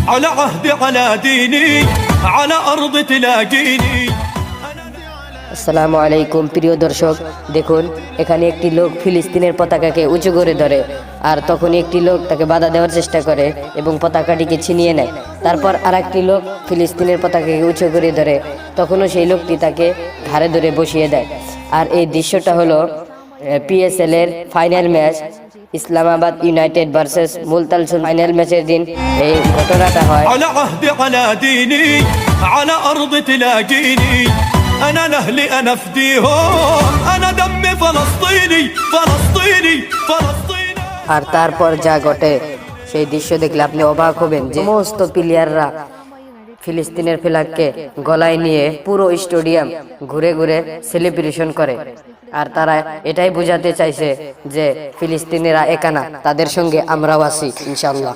على عهدي على ديني على أرض تلاقيني। আসসালামু আলাইকুম প্রিয় দর্শক, দেখুন এখানে একটি লোক ফিলিস্তিনের পতাকাকে উঁচু করে ধরে, আর তখন একটি লোক তাকে বাধা দেওয়ার চেষ্টা করে এবং পতাকাটিকে ছিনিয়ে নেয়। তারপর আরেকটি লোক ফিলিস্তিনের পতাকাকে উঁচু করে ধরে, তখনও সেই লোকটি তাকে ঘাড়ে ধরে বসিয়ে দেয়। আর এই দৃশ্যটা হলো পিএসএল এর final match, Islamabad United versus Multan final ম্যাচের দিন এই ঘটনাটা হয়। على عهدي على ديني على أرض تلاقيني أنا لأهلي أنا فديهم أنا دمي فلسطيني فلسطيني فلسطيني। আর তারপর যা ঘটে সেই দৃশ্য দেখলে আপনি অবাক হবেন যে সমস্ত প্লেয়াররা ফিলিস্তিনের ফ্ল্যাগকে গলায় নিয়ে পুরো স্টেডিয়াম ঘুরে ঘুরে সেলিব্রেশন করে। আর তারা এটাই বোঝাতে চাইছে যে ফিলিস্তিনিরা একা না, তাদের সঙ্গে আমরাও আছি ইনশাআল্লাহ।